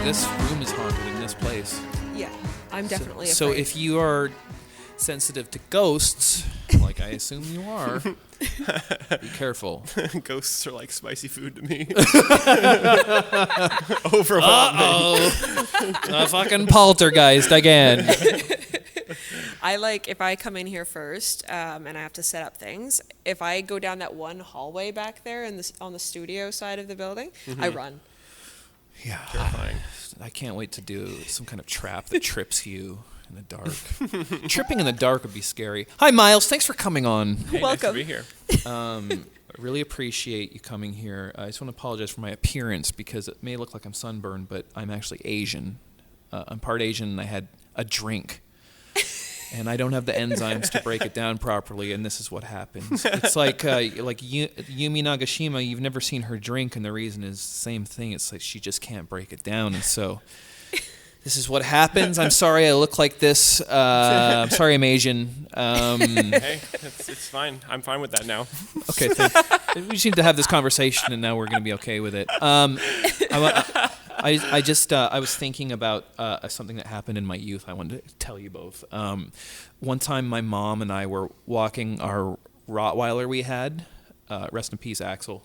this room is haunted in this place. Yeah, I'm definitely afraid. So if you are sensitive to ghosts, like I assume you are, be careful. Ghosts are like spicy food to me. A fucking poltergeist again. if I come in here first and I have to set up things, if I go down that one hallway back there on the studio side of the building, I run. Yeah. Terrifying. I can't wait to do some kind of trap that trips you in the dark. Tripping in the dark would be scary. Hi, Myles. Thanks for coming on. Hey, Welcome. Nice to be here. I really appreciate you coming here. I just want to apologize for my appearance because it may look like I'm sunburned, but I'm actually Asian. I'm part Asian, and I had a drink. And I don't have the enzymes to break it down properly, and this is what happens. It's like Yumi Nagashima, you've never seen her drink, and the reason is the same thing. It's like she just can't break it down, and so this is what happens. I'm sorry I look like this. I'm sorry I'm Asian. Hey, it's fine. I'm fine with that now. Okay, we just need to have this conversation, and now we're going to be okay with it. I was thinking about something that happened in my youth. I wanted to tell you both. One time, my mom and I were walking our Rottweiler we had. Rest in peace, Axel.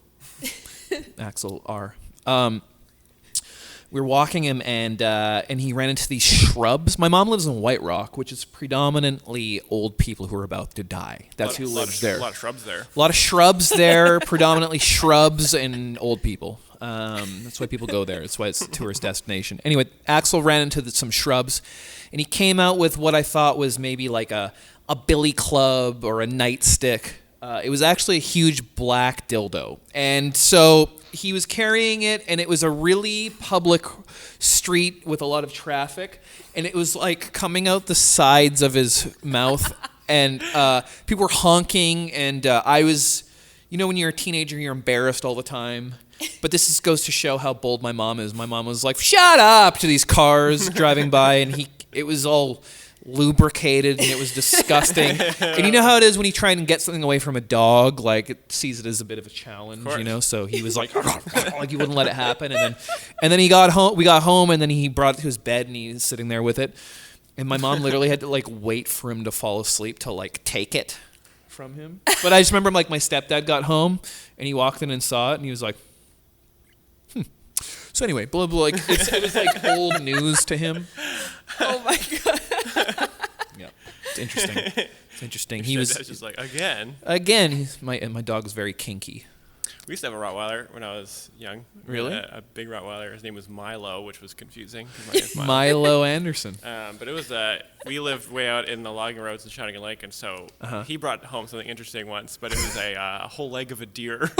Axel R. We were walking him, and he ran into these shrubs. My mom lives in White Rock, which is predominantly old people who are about to die. That's who lives there. A lot of shrubs there. A lot of shrubs there, predominantly shrubs and old people. That's why people go there. That's why it's a tourist destination. Anyway, Axel ran into some shrubs, and he came out with what I thought was maybe like a billy club or a nightstick. It was actually a huge black dildo. And so he was carrying it, and it was a really public street with a lot of traffic, and it was like coming out the sides of his mouth, and people were honking, and I was, when you're a teenager, you're embarrassed all the time. But this goes to show how bold my mom is. My mom was like, "Shut up!" to these cars driving by, and it was all lubricated, and it was disgusting. And you know how it is when you try and get something away from a dog, like it sees it as a bit of a challenge, So he was like, like he wouldn't let it happen. And then he got home. We got home, and then he brought it to his bed, and he was sitting there with it. And my mom literally had to like wait for him to fall asleep to like take it from him. But I just remember like my stepdad got home, and he walked in and saw it, and he was like, So anyway, blah, blah, like it was like old news to him. Oh my God. Yeah, it's interesting. It's interesting. He was just like, again. My dog was very kinky. We used to have a Rottweiler when I was young. Really? A big Rottweiler. His name was Milo, which was confusing. Milo Anderson. But it was we lived way out in the logging roads in Shawnigan Lake, and so he brought home something interesting once. But it was a whole leg of a deer.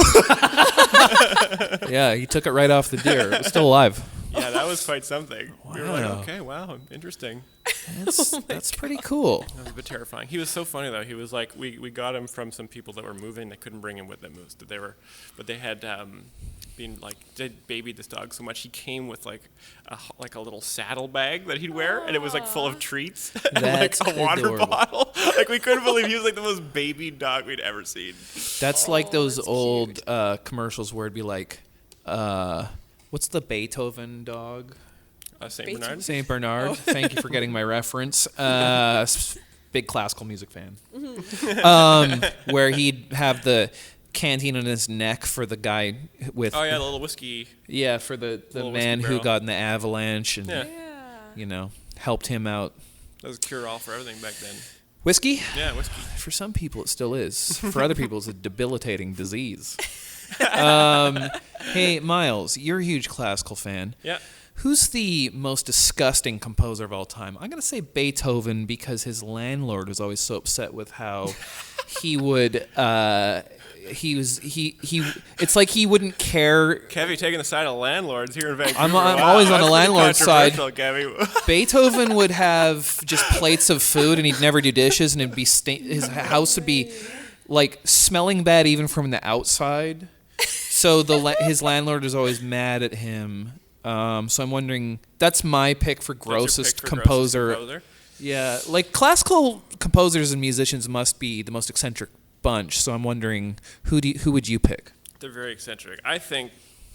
Yeah, he took it right off the deer. It was still alive. Yeah, that was quite something. Wow. We were like, okay, wow, interesting. That's pretty cool. That was a bit terrifying. He was so funny though. He was like, we got him from some people that were moving. They couldn't bring him with them. But they had been like they babied this dog so much. He came with like a little saddle bag that he'd wear, and it was like full of treats and like a water adorable. bottle. Like we couldn't believe he was like the most baby dog we'd ever seen. That's like those that's old commercials where it'd be like, what's the Beethoven dog? St. Bernard. St. Bernard. Oh. Thank you for getting my reference. Big classical music fan. Mm-hmm. Where he'd have the canteen on his neck for the guy with... Oh, yeah, the little whiskey. Yeah, for the man who got in the avalanche and, helped him out. That was a cure-all for everything back then. Whiskey? Yeah, whiskey. For some people, it still is. For other people, it's a debilitating disease. Hey, Myles, you're a huge classical fan. Yeah. Who's the most disgusting composer of all time? I'm going to say Beethoven because his landlord was always so upset with how he would... it's like he wouldn't care. Kevvy taking the side of landlords here in Vancouver. I'm always on the landlord's side. Kevvy. Beethoven would have just plates of food, and he'd never do dishes, and it'd be his house would be like smelling bad even from the outside. So his landlord is always mad at him. So I'm wondering, that's my pick for grossest composer. Yeah, like classical composers and musicians must be the most eccentric bunch. So I'm wondering, who would you pick? They're very eccentric. I think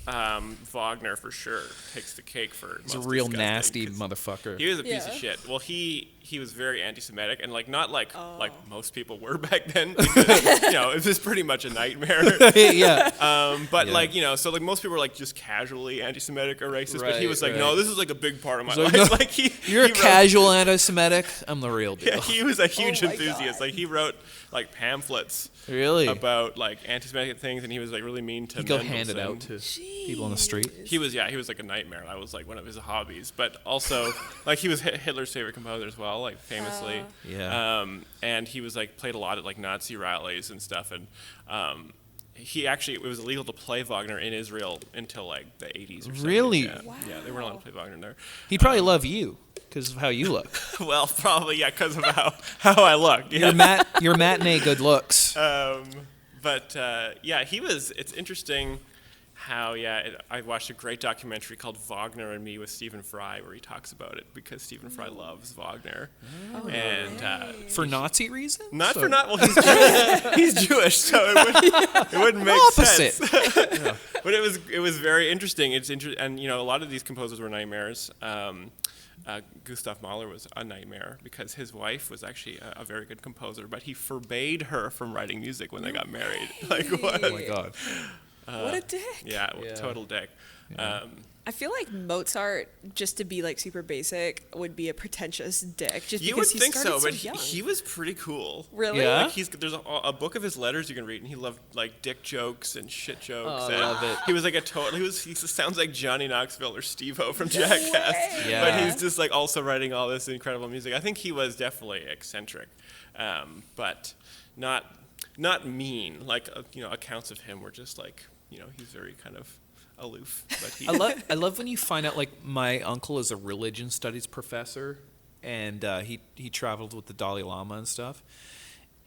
Wagner for sure takes the cake for He's a most real disgusting, nasty 'cause motherfucker. He was a piece of Yeah. shit. Well, he was very anti-Semitic, and like not like most people were back then, because it was pretty much a nightmare. Yeah. But Yeah. like so like most people were like just casually anti-Semitic or racist, but he Right, was like, right. no, this is like a big part of my like, life. no, Like You're a wrote- casual anti-Semitic. I'm the real deal. Yeah, he was a huge my enthusiast. God. Like he wrote like pamphlets Really? about like anti-Semitic things, and he was like really mean to He'd go hand it out Mendelssohn. to people on the street. He was like a nightmare. That was like one of his hobbies. But also, like he was Hitler's favorite composer as well, like famously. Yeah. And he was like played a lot at like Nazi rallies and stuff. And it was illegal to play Wagner in Israel until like the 80s or something. Really? Yeah. Yeah, they weren't allowed to play Wagner there. He'd probably love you because of how you look. Well, probably because of how I look. Yeah. Your matinee good looks. It's interesting how, I watched a great documentary called Wagner and Me with Stephen Fry, where he talks about it because Stephen Fry loves Wagner. For Nazi reasons? Not for not, well, he's Jewish, so it wouldn't make Opposite. sense. But it was very interesting. And a lot of these composers were nightmares. Gustav Mahler was a nightmare because his wife was actually a very good composer, but he forbade her from writing music when they got married. Like what? Oh my God. What a dick. Yeah, total dick. I feel like Mozart, just to be like super basic, would be a pretentious dick. Just You would because he think started so, but young. he was pretty cool. Really? Yeah? Like there's a book of his letters you can read, and he loved like dick jokes and shit jokes. Oh, I and love it. He was like he sounds like Johnny Knoxville or Steve-O from Jackass. Yeah. But he's just like also writing all this incredible music. I think he was definitely eccentric, but not mean. Like accounts of him were just like he's very kind of aloof. But I love when you find out, like, my uncle is a religion studies professor, and he traveled with the Dalai Lama and stuff.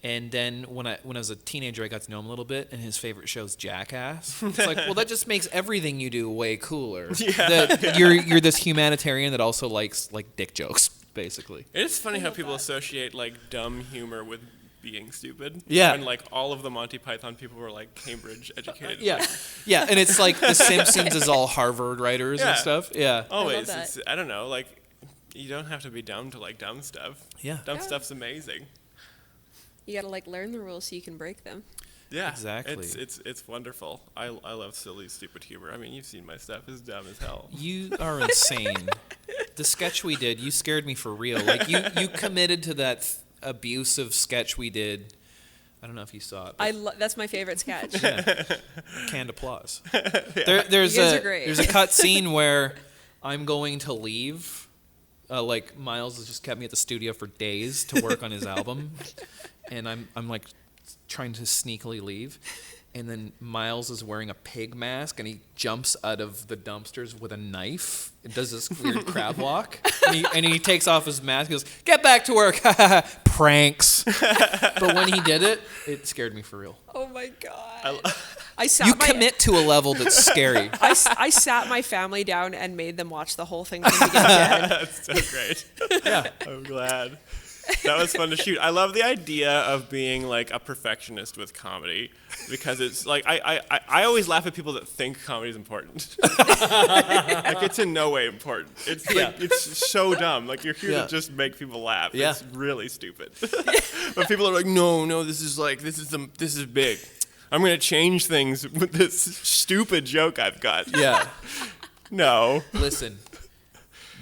And then when I was a teenager, I got to know him a little bit, and his favorite show is Jackass. It's like, well, that just makes everything you do way cooler. Yeah. You're this humanitarian that also likes like dick jokes, basically. It's funny how people associate like dumb humor with being stupid. Yeah. And like all of the Monty Python people were like Cambridge educated. Yeah, yeah, and it's like The Simpsons is all Harvard writers and stuff. Yeah, Always. that. I don't know. Like you don't have to be dumb to like dumb stuff. Yeah. Dumb stuff's amazing. You gotta like learn the rules so you can break them. Yeah. Exactly. It's wonderful. I love silly, stupid humor. I mean, you've seen my stuff. It's dumb as hell. You are insane. The sketch we did, you scared me for real. Like you committed to that abusive sketch we did. I don't know if you saw it. But That's my favorite sketch. canned applause. You guys are great. There's a cut scene where I'm going to leave. Like Myles has just kept me at the studio for days to work on his album, and I'm like trying to sneakily leave. And then Myles is wearing a pig mask, and he jumps out of the dumpsters with a knife. It does this weird crab walk, and he takes off his mask. He goes, "Get back to work!" Pranks. But when he did it, it scared me for real. Oh my god! I sat You my, commit to a level that's scary. I sat my family down and made them watch the whole thing from beginning to end. That's so great. Yeah. I'm glad. That was fun to shoot. I love the idea of being like a perfectionist with comedy because it's like I always laugh at people that think comedy is important. Like it's in no way important. It's like it's so dumb. Like you're here to just make people laugh. Yeah. It's really stupid. But people are like, no, this is big. I'm gonna change things with this stupid joke I've got. Yeah. No. Listen,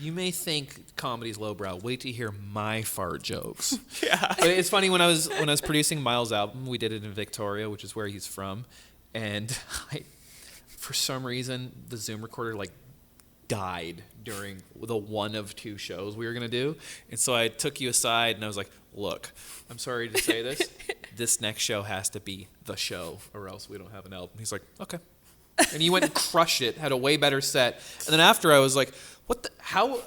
you may think comedy's lowbrow. Wait to hear my fart jokes. Yeah. But it's funny when I was producing Myles' album, we did it in Victoria, which is where he's from, and for some reason the Zoom recorder like died during the one of two shows we were gonna do, and so I took you aside and I was like, "Look, I'm sorry to say this. This next show has to be the show, or else we don't have an album." He's like, "Okay." And he went and crushed it, had a way better set. And then after I was like, "What the? How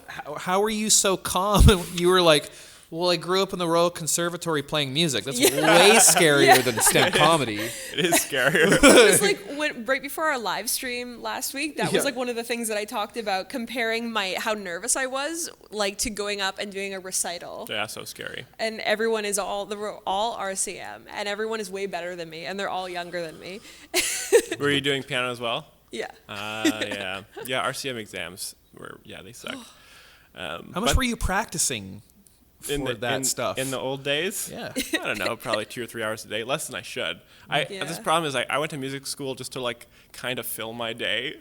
are you so calm?" And you were like, "Well, I grew up in the Royal Conservatory playing music. That's way scarier than stand comedy." It is scarier. It was like right before our live stream last week. That was like one of the things that I talked about, comparing how nervous I was, like to going up and doing a recital. Yeah, so scary. And everyone is all RCM, and everyone is way better than me, and they're all younger than me. Were you doing piano as well? Yeah. Yeah. Yeah, RCM exams they suck. How much were you practicing for that stuff? In the old days? Yeah. I don't know, probably 2 or 3 hours a day, less than I should. Yeah. This problem is I went to music school just to like kind of fill my day.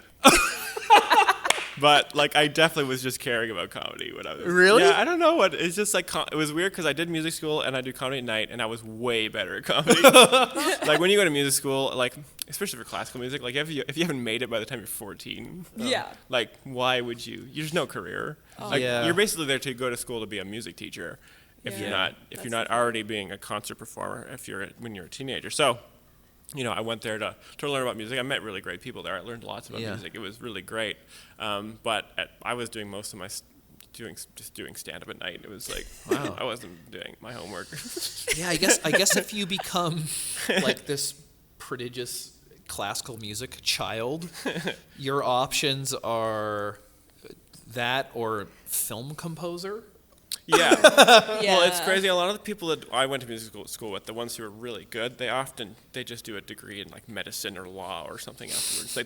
But like I definitely was just caring about comedy when I was. Really? Yeah, I don't know what. It's just like it was weird because I did music school and I do comedy at night and I was way better at comedy. Like when you go to music school, like especially for classical music, like if you haven't made it by the time you're 14, Yeah. like why would you? There's no career. Like Yeah. you're basically there to go to school to be a music teacher. If Yeah. you're not already being a concert performer, when you're a teenager. So. I went there to learn about music. I met really great people there. I learned lots about music. It was really great. But I was doing most of my doing stand-up at night. It was like, wow. I wasn't doing my homework. Yeah, I guess if you become like this prodigious classical music child, your options are that or film composer. Yeah. Yeah. Well, it's crazy. A lot of the people that I went to music school with, the ones who are really good, they just do a degree in like medicine or law or something afterwards.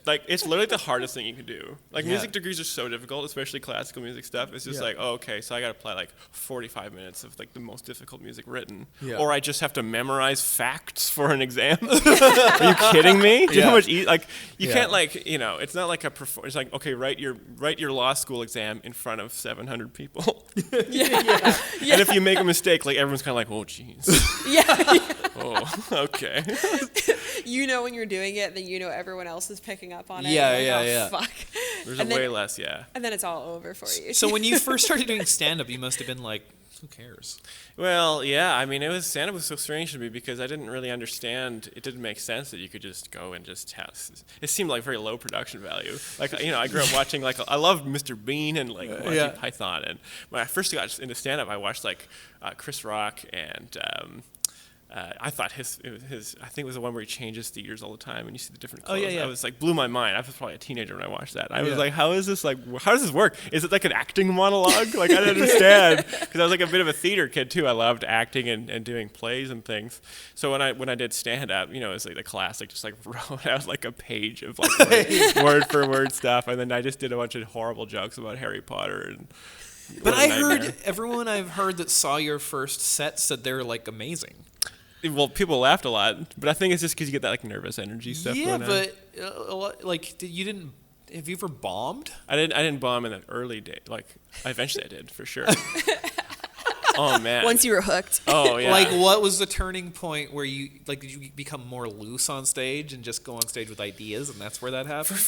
Like it's literally the hardest thing you can do. Like music degrees are so difficult, especially classical music stuff. It's just like, oh, okay, so I got to play like 45 minutes of like the most difficult music written, or I just have to memorize facts for an exam. Are you kidding me? Do you know how much you can't it's not like it's like, okay, write your law school exam in front of 700 people. Yeah. And if you make a mistake, like everyone's kind of like, oh, jeez. Yeah. Oh, okay. When you're doing it, then everyone else is picking up on it. Yeah. Fuck. There's way less, And then it's all over for you. So when you first started doing stand-up, you must have been like, who cares? Well, yeah. I mean, stand-up was so strange to me because I didn't really understand. It didn't make sense that you could just go and just test. It seemed like very low production value. Like, I grew up watching, like, I loved Mr. Bean and, like, Monty Python. And when I first got into stand-up, I watched, like, Chris Rock and... I thought I think it was the one where he changes theaters all the time and you see the different clothes. I was like, blew my mind. I was probably a teenager when I watched that. I was like, how does this work? Is it like an acting monologue? Like, I don't understand. Because I was like a bit of a theater kid too. I loved acting and doing plays and things. So when I did stand up, it was like the classic, just like wrote out like a page of like word for word stuff. And then I just did a bunch of horrible jokes about Harry Potter and. But I heard everyone I've heard that saw your first set said they're like amazing. Well, people laughed a lot, but I think it's just because you get that like nervous energy stuff going on. But like, have you ever bombed? I didn't bomb in the early days. Like, eventually I did for sure. Oh man! Once you were hooked. Oh yeah. Like, what was the turning point where did you become more loose on stage and just go on stage with ideas, and that's where that happened?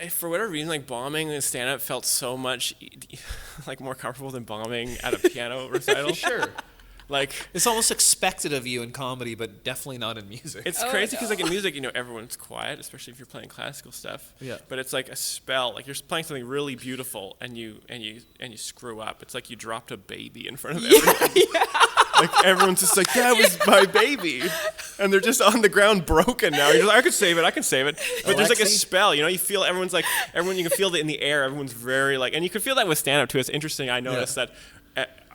For whatever reason, like bombing and stand-up felt so much like more comfortable than bombing at a piano recital. Sure. Like, it's almost expected of you in comedy, but definitely not in music. It's crazy because like in music, everyone's quiet, especially if you're playing classical stuff. Yeah. But it's like a spell. Like you're playing something really beautiful, and you screw up. It's like you dropped a baby in front of everyone. Yeah. Like everyone's just like, that was my baby, and they're just on the ground broken now. You're just like, I can save it. But there's like a spell. You feel you can feel it in the air. Everyone's very like, and you can feel that with stand-up too. It's interesting. I noticed that.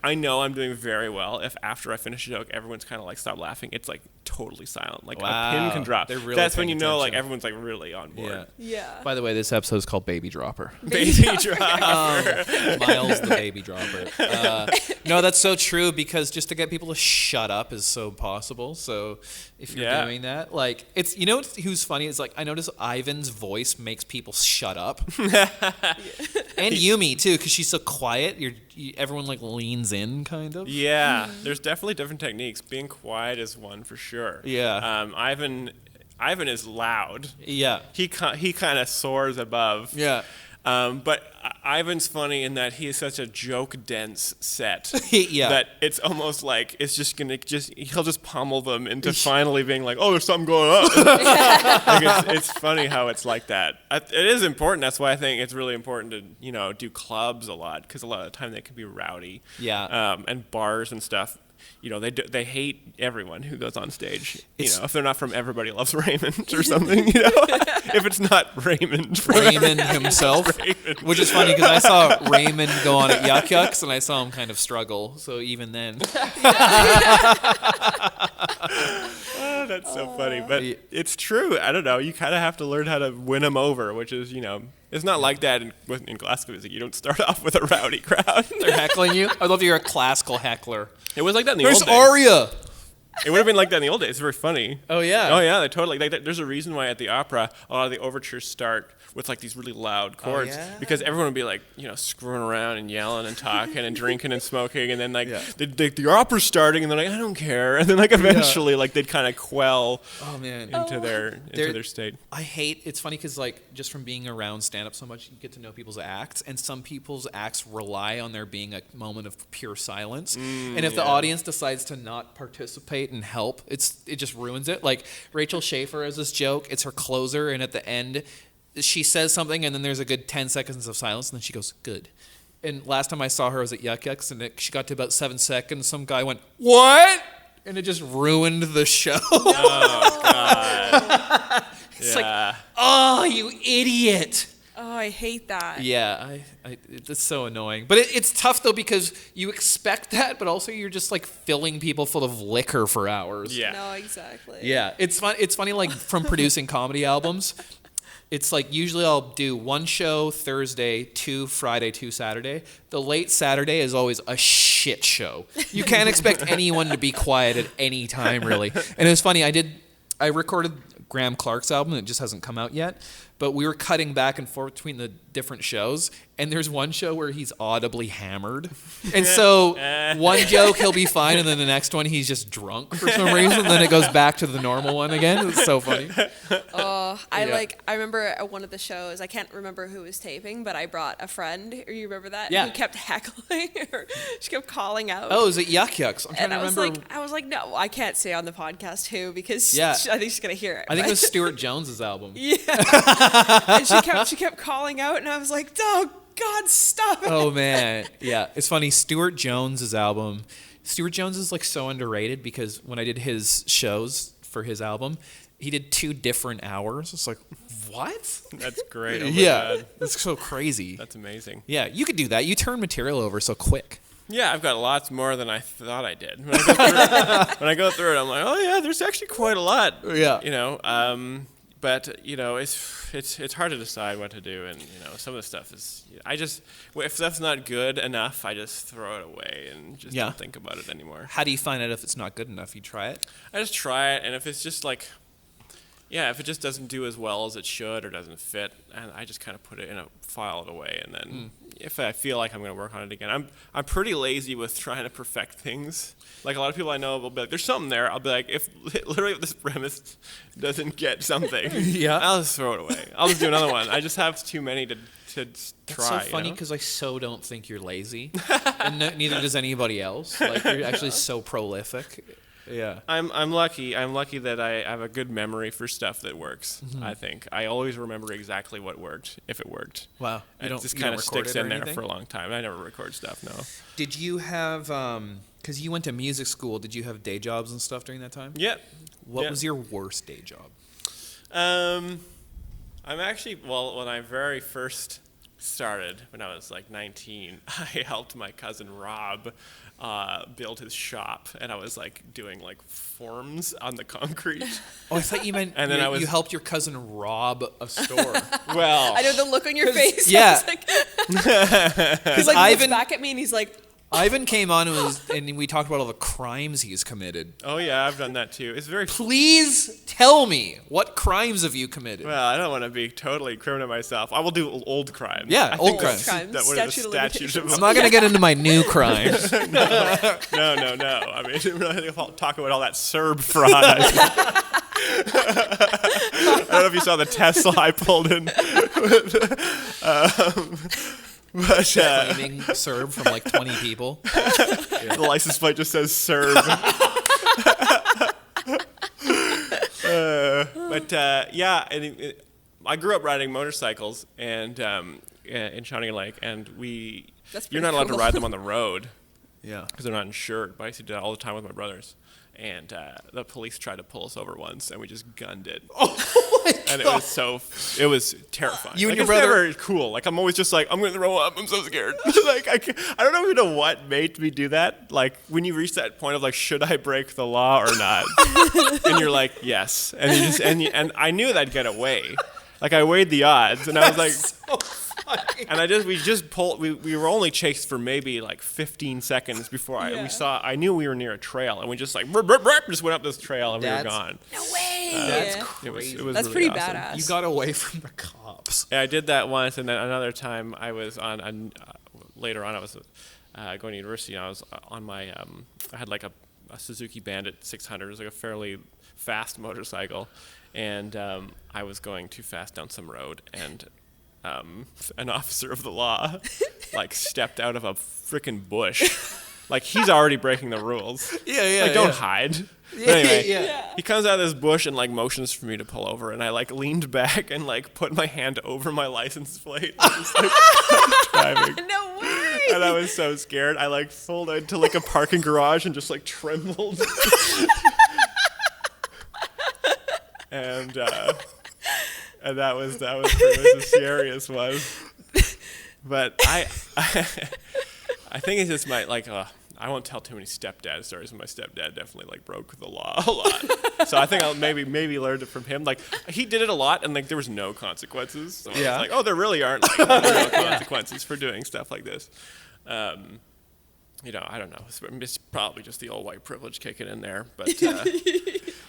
I know I'm doing very well if after I finish a joke, everyone's kind of like stop laughing. It's like totally silent. Like a pin can drop. Really That's when you know attention. like everyone's like really on board. Yeah. By the way, this episode is called Baby Dropper. Baby Dropper. Miles the Baby Dropper. No, that's so true because just to get people to shut up is so possible. So if you're doing that, like it's who's funny is like I notice Ivan's voice makes people shut up, and Yumi too because she's so quiet. Everyone like leans in kind of. Yeah, there's definitely different techniques. Being quiet is one for sure. Yeah. Ivan is loud. Yeah. He kind of soars above. Yeah. But Ivan's funny in that he is such a joke-dense set Yeah. that it's almost like it's just he'll just pummel them into finally being like, oh, there's something going on. Like it's funny how it's like that. It is important. That's why I think it's really important to do clubs a lot because a lot of the time they can be rowdy. Yeah. And bars and stuff. They hate everyone who goes on stage. If they're not from Everybody Loves Raymond or something. If it's not Raymond himself, which is funny because I saw Raymond go on at Yuck Yucks and I saw him kind of struggle. So even then, that's That's so funny, but it's true. I don't know. You kind of have to learn how to win them over, which is, it's not like that in classical music. You don't start off with a rowdy crowd. They're heckling you. I'd love if you're a classical heckler. It was like that in the There's old days. Aria. It would have been like that in the old days. It's very funny. Oh yeah. Oh yeah, they totally. There's a reason why at the opera a lot of the overtures start with like these really loud chords because everyone would be like, screwing around and yelling and talking and drinking and smoking, and then the opera's starting and they're like, I don't care, and then eventually they'd kind of quell into their state. It's funny because just from being around stand-up so much, you get to know people's acts, and some people's acts rely on there being a moment of pure silence, and if the audience decides to not participate and help, it just ruins it. Like Rachel Schaefer has this joke, it's her closer, and at the end she says something and then there's a good 10 seconds of silence and then she goes, good. And last time I saw her was at Yuck Yucks, and she got to about 7 seconds, some guy went, what? And it just ruined the show. Oh, God. It's like, oh, you idiot. Oh, I hate that. Yeah, it's so annoying. But it's tough, though, because you expect that, but also you're just, filling people full of liquor for hours. Yeah. No, exactly. Yeah, it's funny, from producing comedy albums. It's usually I'll do one show Thursday, 2 Friday, 2 Saturday. The late Saturday is always a shit show. You can't expect anyone to be quiet at any time, really. And it was funny, I recorded Graham Clark's album, it just hasn't come out yet, but we were cutting back and forth between the different shows, and there's one show where he's audibly hammered. And so one joke he'll be fine, and then the next one he's just drunk for some reason, and then it goes back to the normal one again. It's so funny. I remember at one of the shows, I can't remember who was taping, but I brought a friend, or you remember that? Yeah. Who kept heckling, or she kept calling out. Oh, is it Yuck Yucks? I'm trying to remember. I was like, no, I can't say on the podcast who, because Yeah. I think she's going to hear it. I think it was Stuart Jones's album. Yeah. And she kept calling out, and I was like, oh, God, stop it. Oh, man. Yeah, it's funny. Stuart Jones's album. Stuart Jones is so underrated because when I did his shows for his album, he did 2 different hours. It's like, what? That's great. Oh my God. That's so crazy. That's amazing. Yeah, you could do that. You turn material over so quick. Yeah, I've got lots more than I thought I did. When I go through it, I'm like, oh yeah, there's actually quite a lot. Yeah. But it's hard to decide what to do, and some of the stuff is if stuff's not good enough, I just throw it away and just don't think about it anymore. How do you find out if it's not good enough? You try it? I just try it, and if it's just if it just doesn't do as well as it should or doesn't fit, and I just kind of put it in file it away, and then if I feel like I'm going to work on it again, I'm pretty lazy with trying to perfect things. Like a lot of people I know will be like, there's something there. I'll be like, if this premise doesn't get something, I'll just throw it away. I'll just do another one. I just have too many to try. That's so funny because I so don't think you're lazy, and neither does anybody else. You're actually so prolific. Yeah, I'm lucky. I'm lucky that I have a good memory for stuff that works. Mm-hmm. I think I always remember exactly what worked, if it worked. Wow, it just kind of sticks in there for a long time. I never record stuff. No. Did you have? Because you went to music school. Did you have day jobs and stuff during that time? Yeah. What was your worst day job? I'm actually when I very first started when I was 19, I helped my cousin Rob build his shop, and I was doing forms on the concrete. Oh, I thought you meant and then you helped your cousin rob a store. Well, I know the look on your face. Yeah. He's looks back at me and he's like, Ivan came on and we talked about all the crimes he's committed. Oh yeah, I've done that too. It's very. Please tell me, what crimes have you committed? Well, I don't want to be totally criminal myself. I will do old crimes. Yeah, old crimes. Statute of I'm not going to get into my new crimes. No. I mean, really talk about all that Serb fraud. I don't know if you saw the Tesla I pulled in. But claiming Serb from 20 people. The license plate just says Serb. I grew up riding motorcycles and in Shawnee Lake, and you're not allowed to ride them on the road. Yeah, because they're not insured. But I used to do that all the time with my brothers, And the police tried to pull us over once, and we just gunned it. Oh my And God. it was terrifying. You and like, your it's brother- never cool. Like, I'm always just like, I'm going to throw up. I'm so scared. Like, I don't even know what made me do that. Like, when you reach that point of like, should I break the law or not? And you're like, yes. And you just, and I knew that I'd get away. Like, I weighed the odds, and I was like, So funny. and we just pulled. We were only chased for maybe like 15 seconds before I knew we were near a trail, and we just like just went up this trail, and we were gone. No way. That's It crazy. was That's really pretty awesome. badass. You got away from the cops. Yeah, I did that once, and then another time I was on. Later on, I was going to university, and I was on my. I had like a Suzuki Bandit 600. It was like a fairly fast motorcycle, and I was going too fast down some road, and an officer of the law like stepped out of a freaking bush. Like, he's already breaking the rules. Yeah. Like, don't hide. But anyway, Yeah. he comes out of this bush and like motions for me to pull over, and I like leaned back and like put my hand over my license plate, and just, like, driving. No way. And I was so scared. I like pulled into like a parking garage and just like trembled. and that was the scariest one. But I think it's just my like. I won't tell too many stepdad stories, but my stepdad definitely like broke the law a lot. So I think I'll maybe learned it from him. Like, he did it a lot, and like there was no consequences. So I was like, oh, there really aren't like no consequences for doing stuff like this. You know, I don't know. It's probably just the old white privilege kicking in there, but.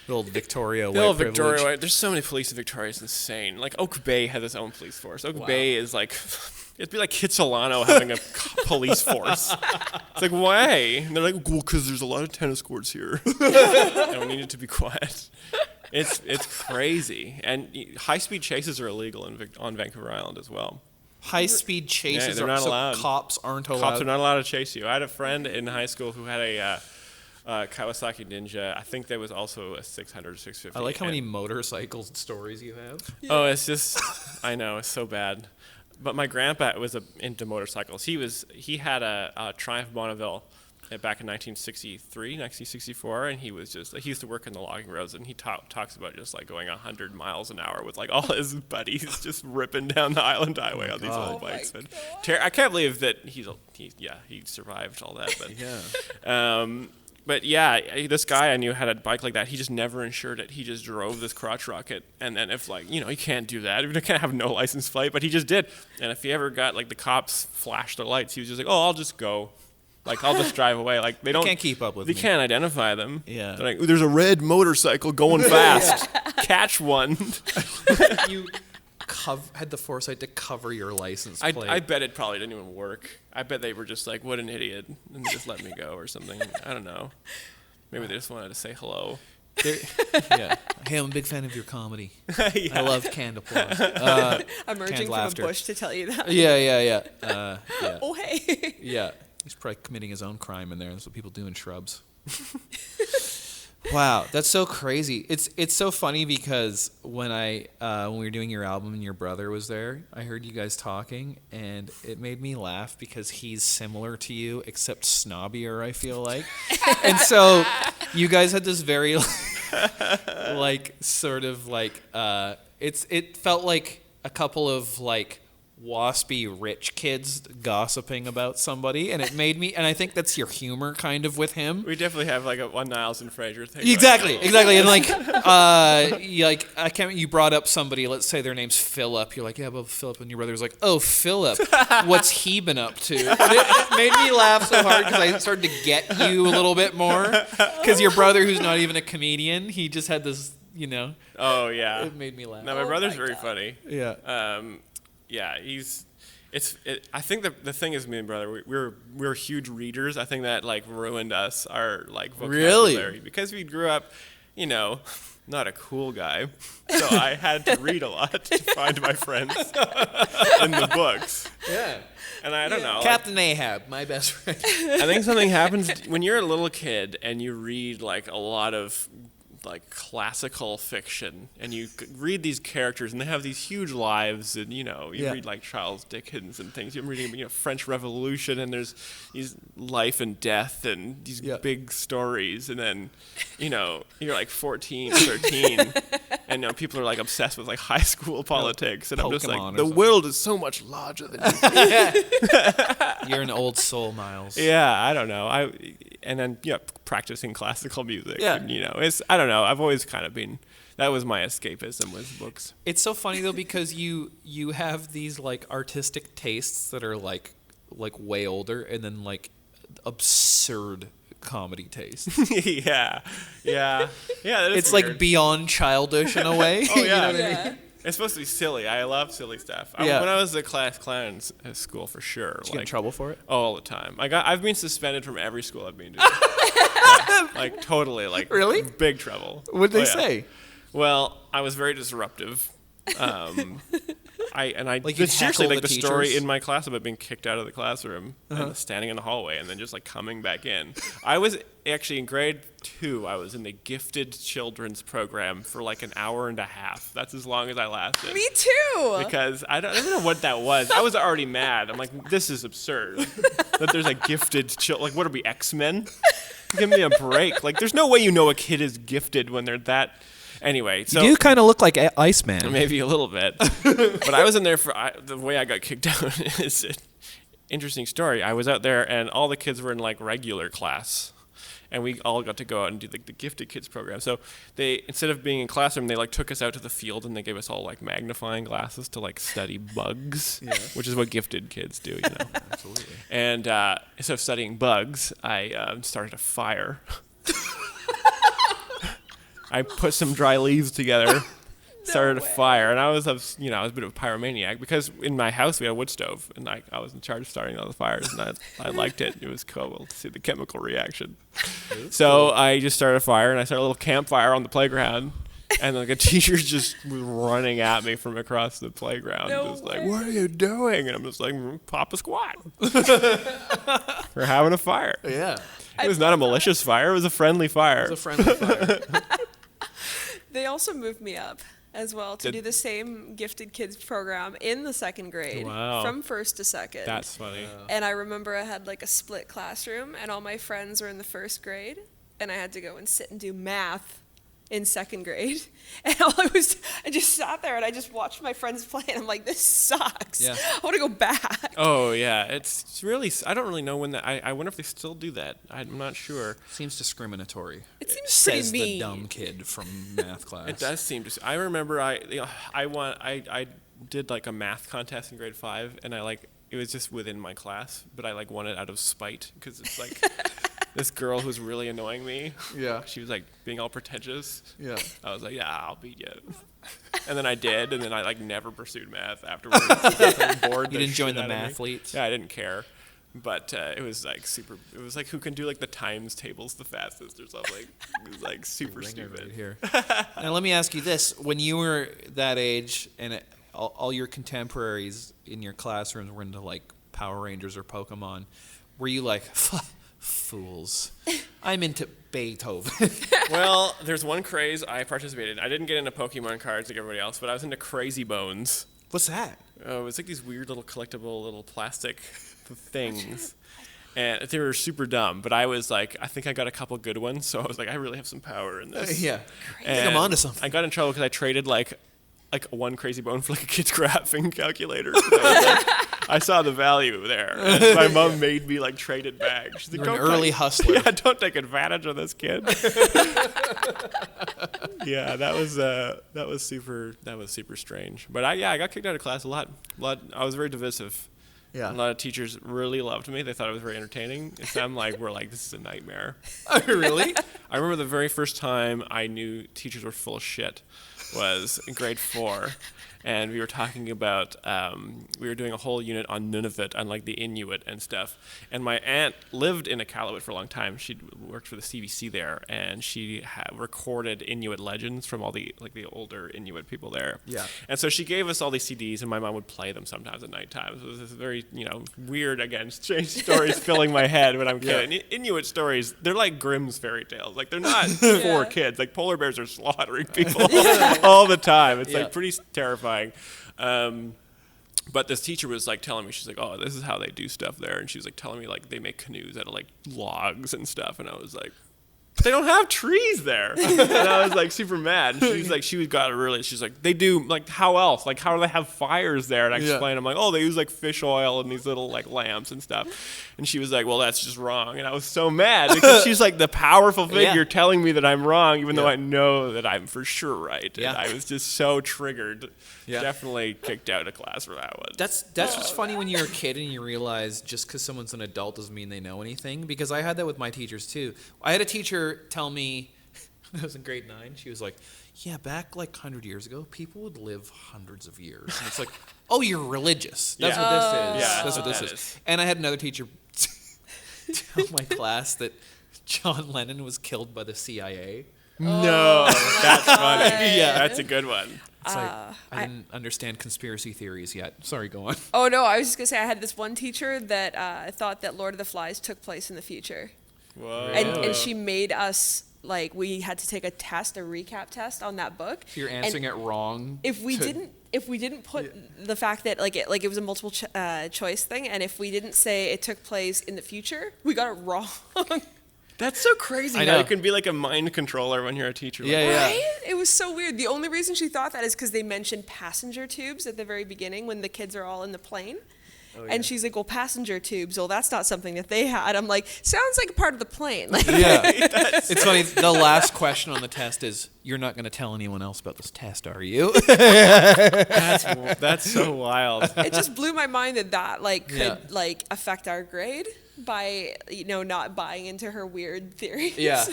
The old Victoria The white old privilege. Victoria White. There's so many police in Victoria. It's insane. Like, Oak Bay has its own police force. Oak Bay is like, it'd be like Kitsilano having a police force. It's like, why? And they're like, well, because there's a lot of tennis courts here. And we need it to be quiet. It's crazy. And high-speed chases are illegal on Vancouver Island as well. High-speed chases Yeah, they're not so allowed. cops aren't allowed. Cops are not allowed to chase you. I had a friend in high school who had a Kawasaki Ninja. I think there was also a 600 or 650. I like how many motorcycle stories you have. Oh, it's just, I know, it's so bad. But my grandpa was into motorcycles. He had a Triumph Bonneville back in 1963, 1964, and he used to work in the logging roads, and he talks about just like going 100 miles an hour with like all his buddies just ripping down the Island Highway on these old bikes. And I can't believe that he survived all that. But Yeah. But yeah, this guy I knew had a bike like that. He just never insured it. He just drove this crotch rocket. And then if like, you know, he can't do that. He can't have no license plate, but he just did. And if he ever got like the cops flashed their lights, he was just like, oh, I'll just go. Like, I'll just drive away. Like, they don't. Can't keep up with They me. can't identify them. Yeah. They're like, there's a red motorcycle going fast. Catch one. You had the foresight to cover your license I plate. bet it probably didn't even work. I bet they were just like, what an idiot, and they just let me go or something. I don't know. Maybe they just wanted to say hello. Yeah. Hey, I'm a big fan of your comedy. I love canned applause. Emerging Canned from laughter. a bush to tell you that. Yeah. Yeah. Oh, hey. Yeah. He's probably committing his own crime in there. That's what people do in shrubs. Wow, that's so crazy. It's so funny because when we were doing your album and your brother was there, I heard you guys talking, and it made me laugh because he's similar to you except snobbier, I feel like. And so you guys had this very like sort of like it felt like a couple of like waspy rich kids gossiping about somebody, and it made me, and I think that's your humor kind of with him. We definitely have like a one Niles and Fraser thing. Exactly. And like, you brought up somebody, let's say their name's Philip. You're like, yeah, but Philip, and your brother's like, oh, Philip, what's he been up to? And it made me laugh so hard because I started to get you a little bit more. Because your brother, who's not even a comedian, he just had this, you know. Oh yeah. It made me laugh. No, my brother's very funny. Yeah. Yeah, I think the thing is, me and brother, we're huge readers. I think that like ruined us, our like vocabulary. Really? Because we grew up, you know, not a cool guy. So I had to read a lot to find my friends in the books. Yeah. And I don't know. Captain Ahab, my best friend. I think something happens when you're a little kid and you read like a lot of like classical fiction, and you read these characters, and they have these huge lives, and you read like Charles Dickens and things. You're reading French Revolution, and there's these life and death and these big stories, and then you're like 14, 13, and people are like obsessed with like high school politics, and I'm just like, the world is so much larger than you. You're an old soul, Myles. Yeah, I don't know. And then practicing classical music. Yeah. And, I don't know. I've always kind of been. That was my escapism, was books. It's so funny though, because you have these like artistic tastes that are like way older, and then like absurd comedy tastes. yeah. It's weird. like beyond childish in a way. Oh yeah. What I mean? It's supposed to be silly. I love silly stuff. Yeah. When I was a class clown at school, for sure. Did you get in trouble for it? All the time. I've been suspended from every school I've been to. Like totally, like really big trouble. What did they say? Well, I was very disruptive. Seriously, like the story in my class about being kicked out of the classroom and standing in the hallway and then just like coming back in. I was actually in grade 2. I was in the gifted children's program for like an hour and a half. That's as long as I lasted. Me too. Because I don't know what that was. I was already mad. I'm like, this is absurd. That there's a gifted like, what are we, X-Men? Give me a break. Like, there's no way a kid is gifted when they're that. Anyway, so you do kind of look like Iceman. Maybe a little bit, but I was in there the way I got kicked out is an interesting story. I was out there, and all the kids were in like regular class, and we all got to go out and do like the gifted kids program. So they, instead of being in classroom, they like took us out to the field, and they gave us all like magnifying glasses to like study bugs, which is what gifted kids do, Absolutely. And instead of studying bugs, I started a fire. I put some dry leaves together, started a fire, and I was a bit of a pyromaniac because in my house we had a wood stove, and I was in charge of starting all the fires, and I liked it. It was cool to see the chemical reaction. So I just started a fire, and I started a little campfire on the playground, and like a teacher just was running at me from across the playground, like, "What are you doing?" And I'm just like, "Pop a squat." We're having a fire. Yeah. It was not a malicious fire. It was a friendly fire. It was a friendly fire. They also moved me up as well to do the same gifted kids program in the 2nd grade. Wow. From 1st to 2nd. That's funny. And I remember I had like a split classroom, and all my friends were in the 1st grade, and I had to go and sit and do math in 2nd grade. And I just sat there and I just watched my friends play, and I'm like, this sucks. Yeah. I want to go back. Oh yeah, it's really, I don't really know when that, I wonder if they still do that. I'm not sure. Seems discriminatory. It seems Says pretty mean. the dumb kid from math class. It does seem to. I remember I did like a math contest in grade 5, and it was just within my class, but I like won it out of spite because it's like this girl who's really annoying me. Yeah. She was like being all pretentious. Yeah. I was like, yeah, I'll beat you. And then I did, and then I like never pursued math afterwards. I was bored. You didn't join the mathletes? Yeah, I didn't care. But it was like super. It was like who can do like the times tables the fastest or something. It was like super stupid. Right here. Now let me ask you this: when you were that age, and all your contemporaries in your classrooms were into like Power Rangers or Pokemon, were you like, fools? I'm into Beethoven. Well, there's one craze I participated in. I didn't get into Pokemon cards like everybody else, but I was into Crazy Bones. What's that? It's like these weird little collectible little plastic things. And they were super dumb, but I was like, I think I got a couple good ones, so I was like, I really have some power in this. Yeah. And I think I'm onto something. I got in trouble because I traded like one Crazy Bone for like a kid's graphing calculator. I saw the value there. And my mom made me like trade it back. She's like, You're an early hustler. Yeah, don't take advantage of this kid. Yeah, that was super strange. But I got kicked out of class a lot. I was very divisive. Yeah. A lot of teachers really loved me. They thought it was very entertaining. And some were like, this is a nightmare. Oh, really? I remember the very first time I knew teachers were full of shit was in grade 4. and we were talking about we were doing a whole unit on Nunavut, on like the Inuit and stuff. And my aunt lived in Iqaluit for a long time. She worked for the CBC there, and she recorded Inuit legends from all the older Inuit people there. Yeah. And so she gave us all these CDs, and my mom would play them sometimes at nighttime. So it was this very weird, again, strange stories filling my head when I'm kidding. Yeah. Inuit stories, they're like Grimm's fairy tales. Like they're not for kids. Like polar bears are slaughtering people all the time. It's like pretty terrifying. But this teacher was like telling me, she's like, oh, this is how they do stuff there. And she was like telling me like they make canoes out of like logs and stuff. And I was like, they don't have trees there. And I was like super mad. And she's like, she's like, they do, like, how else? Like, how do they have fires there? And I explained, I'm like, oh, they use like fish oil and these little like lamps and stuff. And she was like, well, that's just wrong. And I was so mad because she's like the powerful figure telling me that I'm wrong, even though I know that I'm for sure right. And I was just so triggered. Definitely kicked out of class for that one. That's what's funny when you're a kid and you realize just because someone's an adult doesn't mean they know anything. Because I had that with my teachers too. I had a teacher tell me when I was in grade 9, she was like, yeah, back like 100 years ago, people would live hundreds of years. And it's like, oh, you're religious. That's what this is. Yeah, that's what this is. And I had another teacher tell my class that John Lennon was killed by the CIA. No, that's funny. Yeah, that's a good one. It's like, I didn't understand conspiracy theories yet. Sorry, go on. Oh, no, I was just going to say I had this one teacher that thought that Lord of the Flies took place in the future. Whoa. And she made us, like, we had to take a recap test on that book. So you're answering it wrong. If we didn't put the fact that it was a multiple choice thing, and if we didn't say it took place in the future, we got it wrong. That's so crazy. I know. How you can be like a mind controller when you're a teacher. Right? It was so weird. The only reason she thought that is because they mentioned passenger tubes at the very beginning when the kids are all in the plane. Oh, and she's like, well, passenger tubes, well, that's not something that they had. I'm like, sounds like a part of the plane. It's funny. The last question on the test is, you're not going to tell anyone else about this test, are you? That's so wild. It just blew my mind that could affect our grade by not buying into her weird theories. Yeah.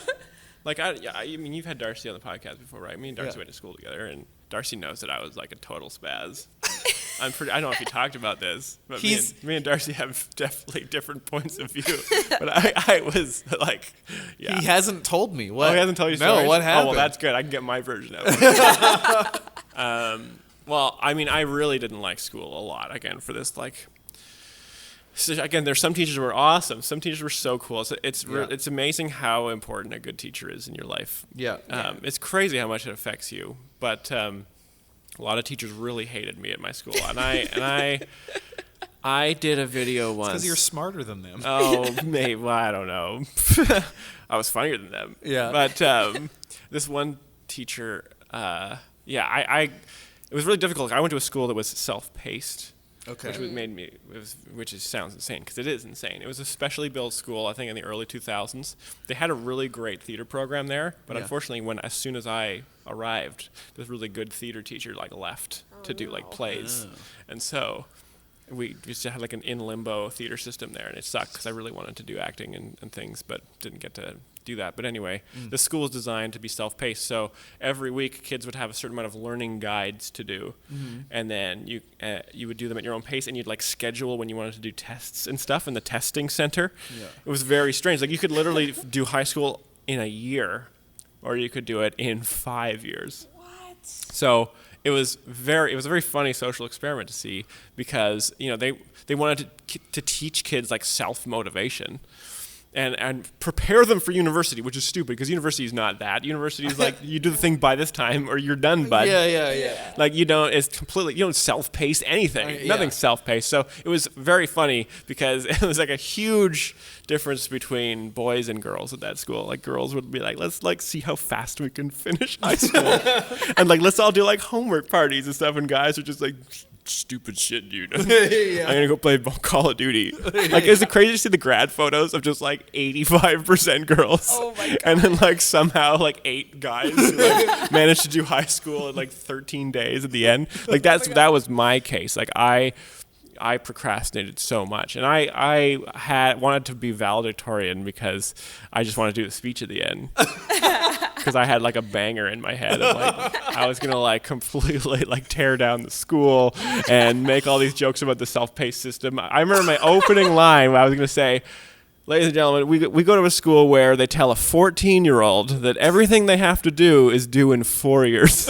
I mean, you've had Darcy on the podcast before, right? Me and Darcy went to school together, and Darcy knows that I was like a total spaz. I don't know if you talked about this, but me and Darcy have definitely different points of view. But I was like, yeah. He hasn't told me. What? Oh, he hasn't told you stories? No, what happened? Oh, well, that's good. I can get my version of it. Well, I mean, I really didn't like school a lot, again, for this, like... So again, there's some teachers who were awesome. Some teachers were so cool. So it's amazing how important a good teacher is in your life. Yeah. It's crazy how much it affects you. But a lot of teachers really hated me at my school, and I did a video once. Because you're smarter than them. Oh, maybe. Well, I don't know. I was funnier than them. Yeah. But this one teacher, it was really difficult. I went to a school that was self-paced. Okay. Which sounds insane, because it is insane. It was a specially built school, I think, in the early 2000s. They had a really great theater program there, but unfortunately, as soon as I arrived, this really good theater teacher left to do plays, and so we just had like an in limbo theater system there, and it sucked because I really wanted to do acting and things, but didn't get to do that. But anyway, the school is designed to be self-paced, so every week kids would have a certain amount of learning guides to do, and then you would do them at your own pace, and you'd schedule when you wanted to do tests and stuff in the testing center. It was very strange. You could literally do high school in a year, or you could do it in 5 years. What? So it was a very funny social experiment to see, because they wanted to teach kids self-motivation and prepare them for university, which is stupid, because university is not that. University is you do the thing by this time or you're done, bud. Yeah. You don't self-pace anything. Nothing's self-paced. So it was very funny, because it was a huge difference between boys and girls at that school. Girls would be let's see how fast we can finish high school. And let's all do homework parties and stuff, and guys are just stupid shit, dude. I'm gonna go play Call of Duty. Is it crazy to see the grad photos of just 85% girls? Oh my god. And then somehow 8 guys who managed to do high school in 13 days at the end. That was my case. I procrastinated so much, and I wanted to be valedictorian because I just wanted to do the speech at the end. because I had like a banger in my head. And, like, I was gonna like completely like tear down the school and make all these jokes about the self-paced system. I remember my opening line where I was gonna say, ladies and gentlemen, we go to a school where they tell a 14-year-old that everything they have to do is due in 4 years.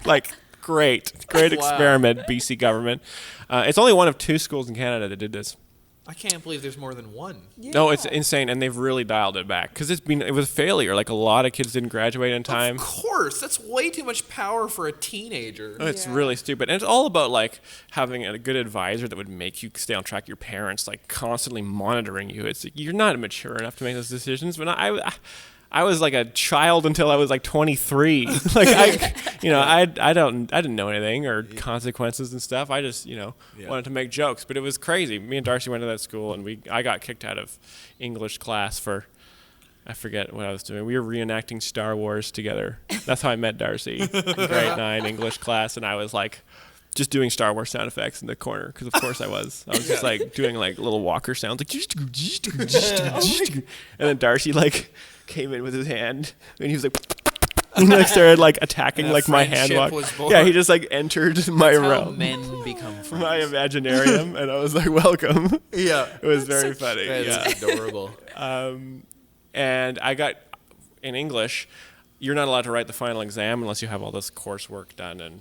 Like, great experiment, BC government. It's only one of 2 schools in Canada that did this. I can't believe there's more than one. Yeah. No, it's insane, and they've really dialed it back because it was a failure. Like, a lot of kids didn't graduate in time. Of course, that's way too much power for a teenager. It's Yeah. really stupid. And it's all about, like, having a good advisor that would make you stay on track. Your parents, like, constantly monitoring you. It's like, you're not mature enough to make those decisions. But I was like a child until I was like 23. Like, I didn't know anything or consequences and stuff. I just, wanted to make jokes. But it was crazy. Me and Darcy went to that school, and I got kicked out of English class for, I forget what I was doing. We were reenacting Star Wars together. That's how I met Darcy in grade 9 English class, and I was like just doing Star Wars sound effects in the corner because of course I was just like doing like little walker sounds like and then Darcy like came in with his hand and he was like and like started like attacking like my hand walk. Yeah, he just like entered my That's how realm, men become friends. my imaginarium, and I was like, welcome. Yeah. It was very funny. That's adorable. And I got, in English, you're not allowed to write the final exam unless you have all this coursework done, and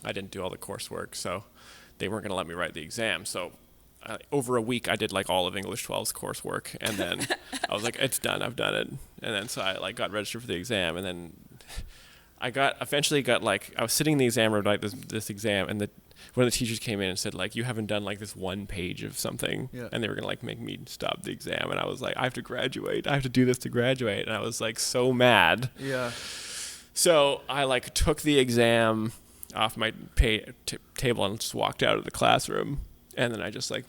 I didn't do all the coursework, so they weren't going to let me write the exam. So over a week, I did like all of English 12's coursework, and then I was like, it's done, I've done it. And then so I like got registered for the exam, and then I eventually got like, I was sitting in the exam room like this exam, and one of the teachers came in and said like, you haven't done like this one page of something, and they were gonna like make me stop the exam, and I was like, I have to graduate, I have to do this to graduate, and I was like so mad. Yeah. So I like took the exam off my table and just walked out of the classroom, and then I just like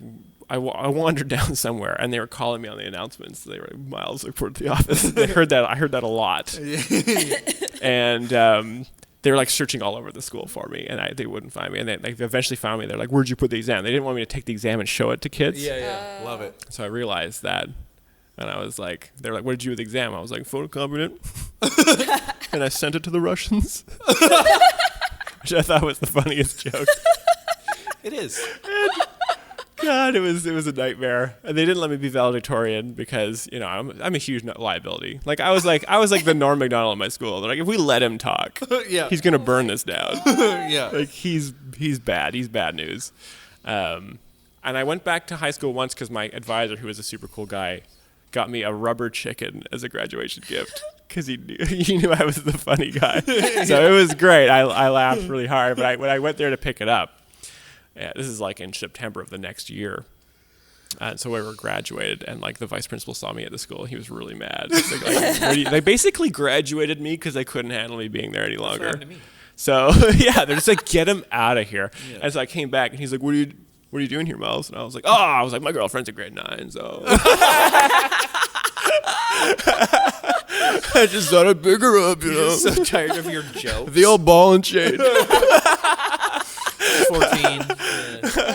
I wandered down somewhere, and they were calling me on the announcements. They were like, Myles, report to the office. I heard that a lot. And they were like searching all over the school for me, and they wouldn't find me. And they eventually found me. They're like, where'd you put the exam? They didn't want me to take the exam and show it to kids. Yeah. Love it. So I realized that, and I was like, they're like, what did you do with the exam? I was like, photocopied it, and I sent it to the Russians, which I thought was the funniest joke. It is. God, it was a nightmare. And they didn't let me be valedictorian because, I'm a huge liability. Like I was like the Norm Macdonald in my school. They're like, if we let him talk, he's gonna burn this down. Yeah. Like he's bad. He's bad news. And I went back to high school once because my advisor, who was a super cool guy, got me a rubber chicken as a graduation gift because he knew I was the funny guy. So it was great. I laughed really hard. But when I went there to pick it up, this is like in September of the next year. And so we were graduated, and like the vice principal saw me at the school. He was really mad. They basically graduated me because they couldn't handle me being there any longer. That's what happened to me. So they're just like, get him out of here. Yeah. And so I came back, and he's like, what are you doing here, Myles? And I was like, my girlfriend's in grade 9, so I just thought I'd pick her up, You're so tired of your jokes. The old ball and chain. 14. Yeah.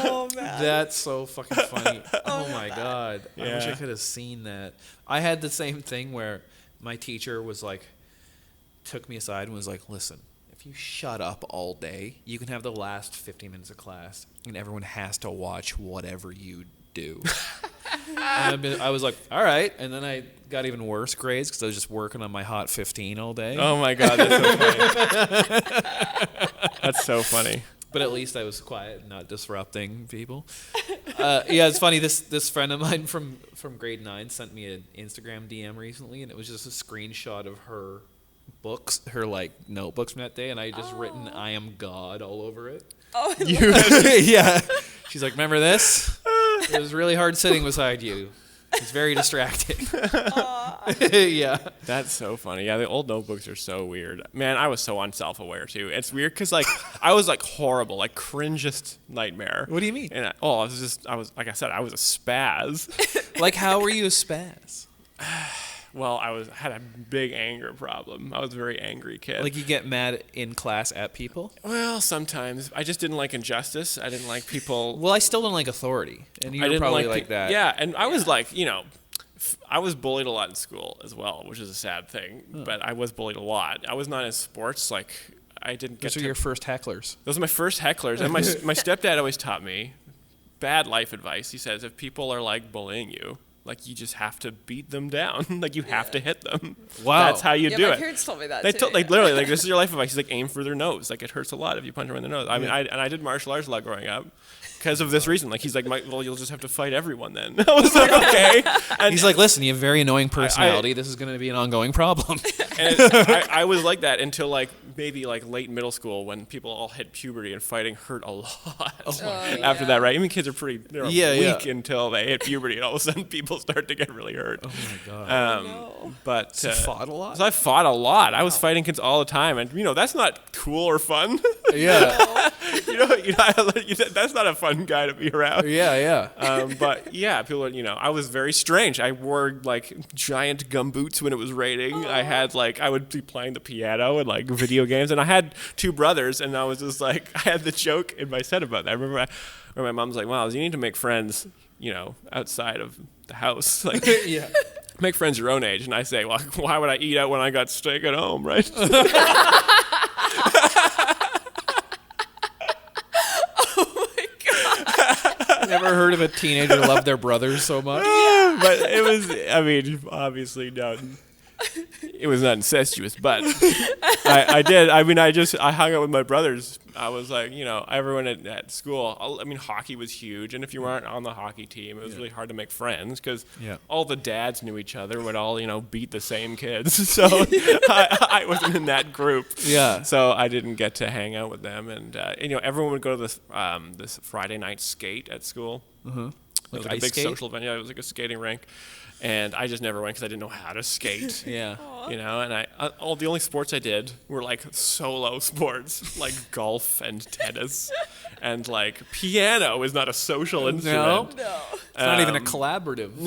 Oh man. That's so fucking funny. Oh my God. I wish I could have seen that. I had the same thing where my teacher was like, took me aside and was like, listen, if you shut up all day, you can have the last 15 minutes of class and everyone has to watch whatever you do. And I was like, all right. And then I got even worse grades because I was just working on my hot 15 all day. Oh my God, that's so funny. That's so funny. But at least I was quiet and not disrupting people. It's funny. This friend of mine from grade 9 sent me an Instagram DM recently, and it was just a screenshot of her books, her like notebooks from that day, and I just written "I am God" all over it. Oh, Yeah. She's like, "Remember this? It was really hard sitting beside you. It's very distracting." Yeah. That's so funny. Yeah, the old notebooks are so weird. Man, I was so unself-aware too. It's weird because like I was like horrible, like cringest nightmare. What do you mean? And I was like I said, I was a spaz. Like, how were you a spaz? Well, had a big anger problem. I was a very angry kid. Like, you get mad in class at people? Well, sometimes. I just didn't like injustice. I didn't like people. Well, I still don't like authority, and you were probably like that. Yeah, and I was like, I was bullied a lot in school as well, which is a sad thing. But I was bullied a lot. I was not in sports. Like, I didn't get Those are your first hecklers. Those are my first hecklers. And my stepdad always taught me bad life advice. He says, if people are like bullying you, like, you just have to beat them down. Like, you have to hit them. Wow. That's how you do my it. parents told me that They too. like, literally, like, this is your life advice. He's like, aim for their nose. Like, it hurts a lot if you punch them in the nose. I mean, I did martial arts a lot growing up because of this reason. Like, he's like, well, you'll just have to fight everyone then. I was like, okay. And He's like, listen, you have a very annoying personality. This is going to be an ongoing problem. and I was like that until, like, maybe, like, late middle school when people all hit puberty and fighting hurt a lot after that, right? Even kids are they're weak until they hit puberty, and all of a sudden people start to get really hurt. Oh, my God. But So you fought a lot? So I fought a lot. I was fighting kids all the time, and that's not cool or fun. Yeah. That's not a fun guy to be around. Yeah. But yeah, people. I was very strange. I wore like giant gumboots when it was raining. I had I would be playing the piano and like video games, and I had 2 brothers, and I was just like, I had the joke in my set about that. I remember where my mom's like, "Myles, you need to make friends, outside of the house, like." Yeah. Make friends your own age. And I say, well, why would I eat out when I got steak at home, right? Never heard of a teenager love their brothers so much. But it was, obviously not. It was not incestuous, but I did. I hung out with my brothers. I was like, everyone at school. Hockey was huge, and if you weren't on the hockey team, it was really hard to make friends because all the dads knew each other, would all beat the same kids. So I wasn't in that group. Yeah. So I didn't get to hang out with them, and everyone would go to this Friday night skate at school. Mm-hmm. Like a big social event. Yeah, it was like a skating rink. And I just never went because I didn't know how to skate. Yeah. And the only sports I did were like solo sports, like golf and tennis, and like piano is not a social instrument. No. It's not even a collaborative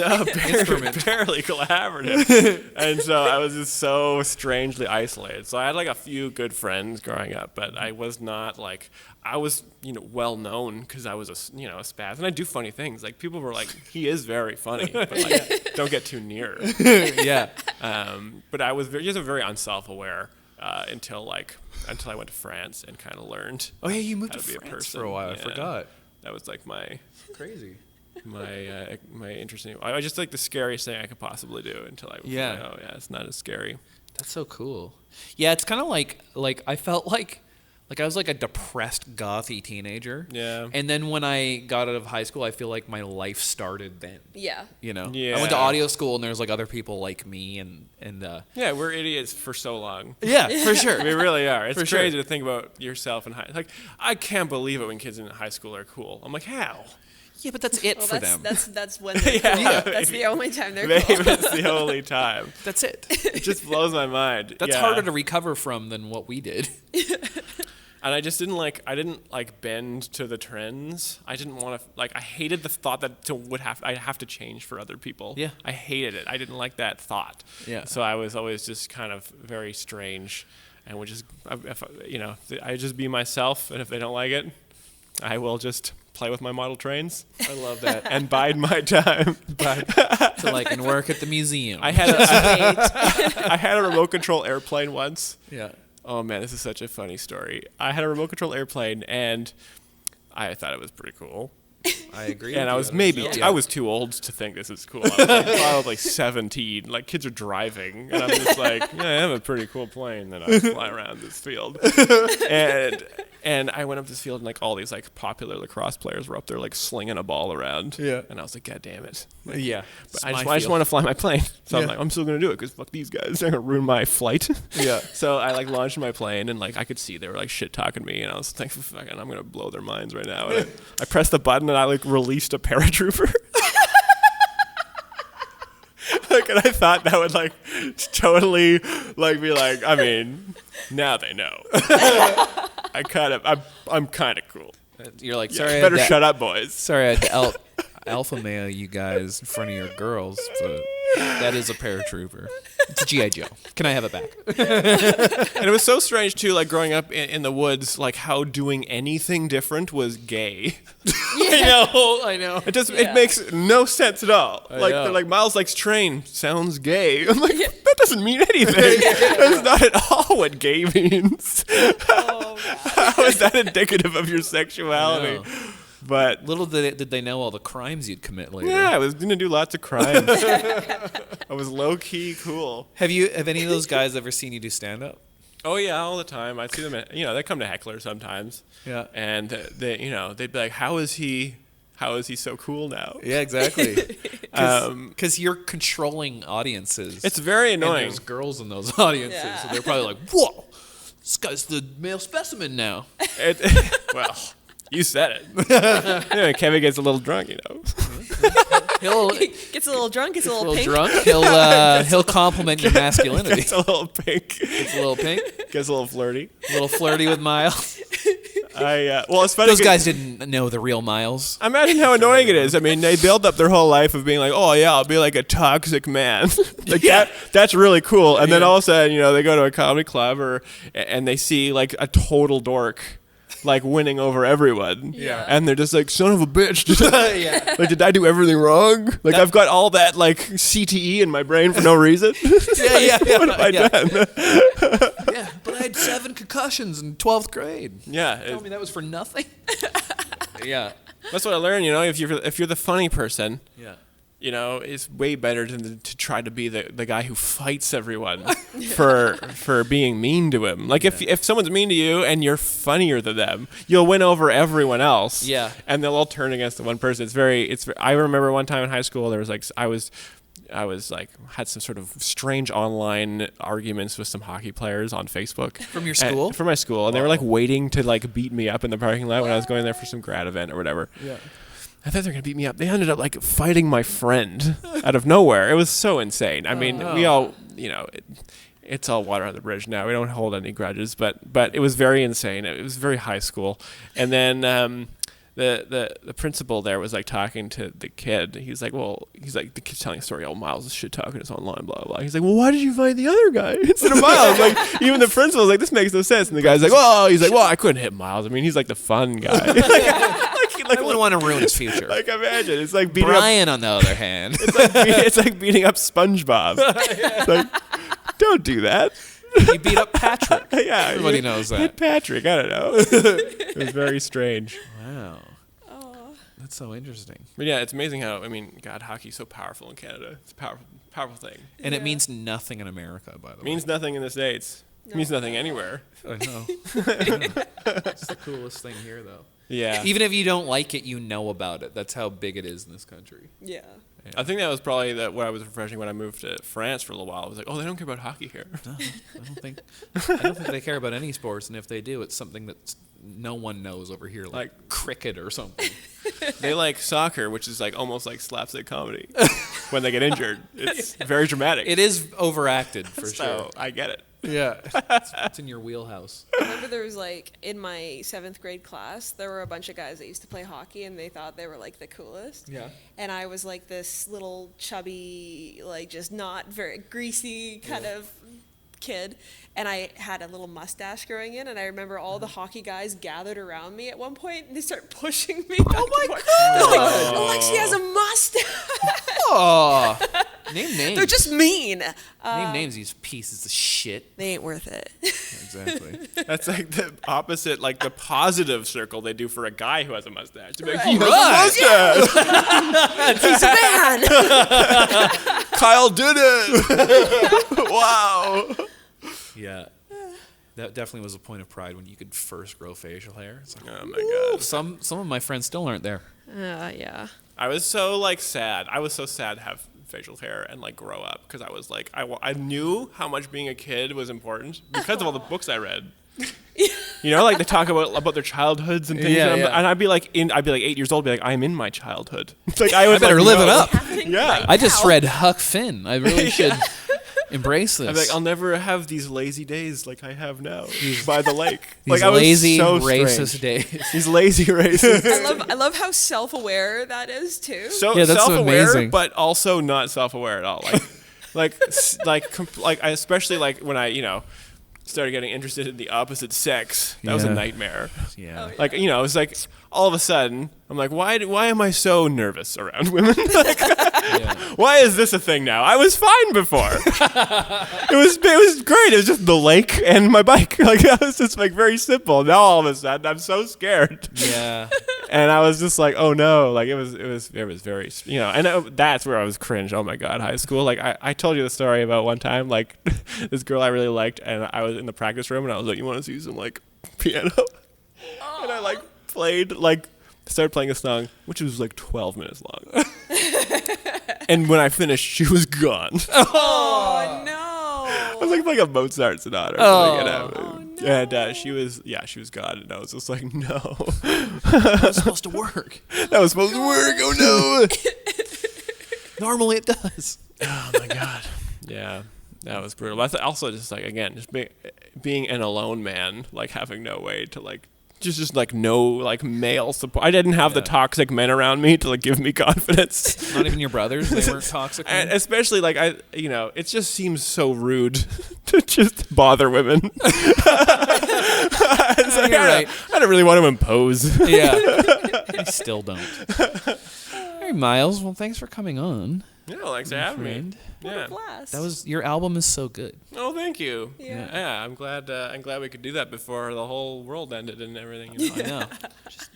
instrument. Barely collaborative. And so I was just so strangely isolated. So I had like a few good friends growing up, but I was not like, I was, well known because I was a spaz, and I do funny things. Like people were like, he is very funny, but like, don't get too near. Yeah. But I was just very unself-aware until I went to France and kind of learned. Oh yeah, you moved how to be a France person. for a while. Yeah. I forgot. That was like my Crazy. my interesting. I just like the scariest thing I could possibly do until I was like, oh yeah, it's not as scary. That's so cool. Yeah, it's kind of like I felt like I was like a depressed gothy teenager. Yeah. And then when I got out of high school, I feel like my life started then. Yeah. Yeah. Yeah. I went to audio school and there's like other people like me and yeah, we're idiots for so long. yeah, for sure. We really are. It's For crazy sure. to think about yourself in high. Like, I can't believe it when kids in high school are cool. I'm like, how? Yeah, but that's it for them. That's when they're cool. Yeah. That's the only time they're Maybe cool. it's the only time. That's it. It just blows my mind. That's Yeah. harder to recover from than what we did. And I just didn't bend to the trends. I didn't want to I hated the thought that I have to change for other people. Yeah. I hated it. I didn't like that thought. Yeah. So I was always just kind of very strange, and would just I just be myself, and if they don't like it, I will just play with my model trains. I love that. And bide my time. And work at the museum. I had I had a remote control airplane once. yeah. Oh man, this is such a funny story. I had a remote control airplane, and I thought it was pretty cool. I agree. And I was I was too old to think this is cool. I was probably 17. Like, kids are driving, and I'm just like, yeah, I have a pretty cool plane that I fly around this field. And I went up this field, and like all these like popular lacrosse players were up there like slinging a ball around. Yeah. And I was like, God damn it. Yeah. But I just want to fly my plane. So I'm like, I'm still gonna do it because fuck these guys. They're gonna ruin my flight. Yeah. So I like launched my plane, and like I could see they were like shit talking me, and I was like, fucking, I'm gonna blow their minds right now. And I pressed the button, and I like released a paratrooper. And I thought that would like totally like be like, I mean, now they know. I'm kind of cool. You're like, Yeah, sorry. better shut up, boys. Sorry, I had to alpha male you guys in front of your girls, but That is a paratrooper. It's a G.I. Joe. Can I have it back? And it was so strange too, like growing up in the woods, like how doing anything different was gay. I know. It makes no sense at all. I Like know. they're like, Myles likes train, sounds gay. I'm like, that doesn't mean anything. That's not at all what gay means. Oh, God. How is that indicative of your sexuality? I know. But Little did they know all the crimes you'd commit later. yeah, I was gonna do lots of crimes. I was low key cool. Have any of those guys ever seen you do stand up? Oh yeah, all the time. I see them. They come to Heckler sometimes. Yeah. And they'd be like, "How is he so cool now?" Yeah, exactly. Um, Because you're controlling audiences. It's very and annoying. there's girls in those audiences, Yeah. so they're probably like, "Whoa, this guy's the male specimen now." Well, you said it. Kevvy gets a little drunk, He'll Gets a little drunk, gets a a little little pink. drunk. He'll compliment your masculinity. Gets a little pink. It's a little pink, Gets a little flirty. a little flirty with Myles. Well, it's funny. Those 'cause guys didn't know the real Myles. Imagine how annoying it is. I mean, they build up their whole life of being like, "Oh yeah, I'll be like a toxic man." That's really cool. And then all of a sudden, they go to a comedy club and they see like a total dork, like winning over everyone. Yeah. And they're just like, "Son of a bitch." Yeah. Like, did I do everything wrong? Like, I've got all that like CTE in my brain for no reason. Yeah. What have I done? Yeah, but I had 7 concussions in 12th grade. Yeah, Tell me that was for nothing. Yeah. that's what I learned. If you're the funny person, Yeah. it's way better to try to be the guy who fights everyone for being mean to him. Like if someone's mean to you and you're funnier than them, you'll win over everyone else. Yeah. And they'll all turn against the one person. I remember one time in high school there was like I was like had some sort of strange online arguments with some hockey players on Facebook. From your school? From my school, and they were like waiting to like beat me up in the parking lot when I was going there for some grad event or whatever. Yeah. I thought they were gonna beat me up. They ended up like fighting my friend out of nowhere. It was so insane. I mean, we all, it's all water on the bridge now. We don't hold any grudges, but it was very insane. It was very high school. And then the principal there was like talking to the kid. He's like, the kid's telling a story. Oh, Myles is shit talking us online, blah, blah, blah. He's like, well, why did you fight the other guy instead of Myles? Like, even the principal's like, this makes no sense. And the guy's like, well, I couldn't hit Myles. I mean, he's like the fun guy. I wouldn't want to ruin his future. Like, imagine. It's like beating Brian, on the other hand. it's like beating up SpongeBob. It's like, don't do that. He beat up Patrick. Yeah, Everybody knows that. Hit Patrick. I don't know. It was very strange. Wow. Oh. That's so interesting. But yeah, it's amazing how, God, hockey's so powerful in Canada. It's a powerful thing. And it Yeah. means nothing in America, by the way. It means nothing in the States. It No. means nothing anywhere. I know. It's the coolest thing here, though. Yeah. Even if you don't like it, you know about it. That's how big it is in this country. Yeah. I think that was probably what I was refreshing when I moved to France for a little while. I was like, oh, they don't care about hockey here. No, I don't think they care about any sports, and if they do, it's something that no one knows over here, like cricket or something. They like soccer, which is like almost like slapstick comedy when they get injured. It's very dramatic. It is overacted for so sure. I get it. Yeah, it's in your wheelhouse. I remember there was like in my 7th grade class, there were a bunch of guys that used to play hockey and they thought they were like the coolest. Yeah. And I was like this little chubby, like just not very greasy kind of kid. And I had a little mustache growing in, and I remember all the hockey guys gathered around me at one point, and they started pushing me. Oh my God! They're like, Alexi has a mustache. Oh, name names. They're just mean. name names. These pieces of shit. They ain't worth it. Exactly. That's like the opposite, like the positive circle they do for a guy who has a mustache. To be like, Right. he has a mustache. He's a man. Kyle did it. Wow. Yeah. That definitely was a point of pride when you could first grow facial hair. It's like, Oh my God. some of my friends still aren't there. Yeah. I was so like sad. I was so sad to have facial hair and like grow up because I was like I knew how much being a kid was important because of all the books I read. Like they talk about their childhoods and things, Yeah, and, yeah. and I'd be like 8 years old, be like, I'm in my childhood. It's like I was better like, live it no. up. Yeah. I just read Huck Finn. I really should. Embrace this. I'm like, I'll never have these lazy days like I have now by the lake. These like, lazy, I was so racist strange. days. These lazy racist. I love how self-aware that is too. So Yeah, that's self-aware, amazing. but also not self-aware at all. Like, I especially like when I, started getting interested in the opposite sex. That was a Yeah. nightmare. Yeah. Like, it was like all of a sudden, I'm like, why am I so nervous around women? Yeah. Why is this a thing now? I was fine before. It was great. It was just the lake and my bike. Like, that was just like very simple. Now all of a sudden, I'm so scared. Yeah. And I was just like, oh no, like it was very, and that's where I was cringe. Oh my God, high school. Like I told you the story about one time, like this girl I really liked, and I was in the practice room, and I was like, you want to see some like piano? And I like started playing a song, which was like 12 minutes long. And when I finished, she was gone. Oh no. I was like a Mozart sonata. Oh, no. And she was gone, and I was just like, no. That's supposed to work. That was supposed to work. Oh no. Normally it does. Oh my God. Yeah, that was brutal. But also just like, again, just being an alone man, like having no way to like, just like no like male support. I didn't have the toxic men around me to like give me confidence. Not even your brothers. They weren't toxic. And especially like it just seems so rude to just bother women. It's like, You're right. I don't really want to impose. Yeah. I still don't. Hey, Myles. Well, thanks for coming on. Yeah, thanks for having me. Friend. What Yeah. a blast. That was your album is so good. Oh, thank you. Yeah. I'm glad we could do that before the whole world ended and everything. I know.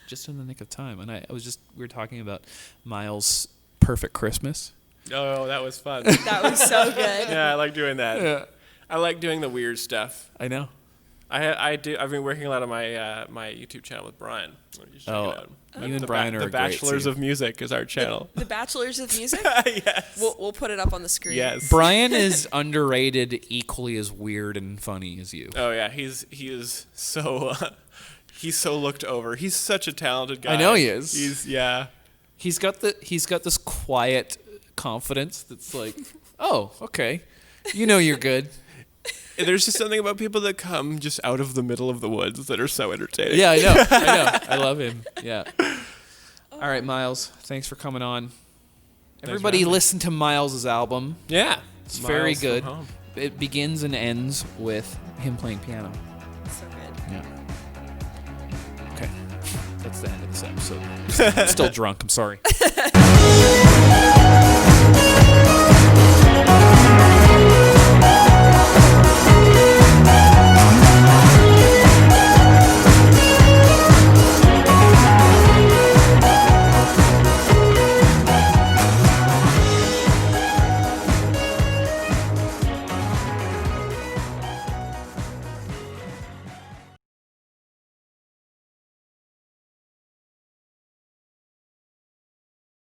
Just in the nick of time. And we were talking about Myles' Perfect Christmas. Oh, that was fun. That was so good. Yeah, I like doing that. Yeah. I like doing the weird stuff. I know. I've been working a lot on my my YouTube channel with Brian. You should check it out. You and Brian are The a great Bachelors team. of Music is our channel. The Bachelors of Music? Yes. We'll put it up on the screen. Yes. Brian is underrated, equally as weird and funny as you. Oh yeah, he is so he's so looked over. He's such a talented guy. I know he is. He's got this quiet confidence that's like, oh, okay, you're good. There's just something about people that come just out of the middle of the woods that are so entertaining. Yeah, I know. I love him. Yeah. All right, Myles. Thanks for coming on. Everybody having me. listen to Myles' album. Yeah. It's very Miles from good. home. It begins and ends with him playing piano. So good. Yeah. Okay. That's the end of this episode. I'm still drunk. I'm sorry.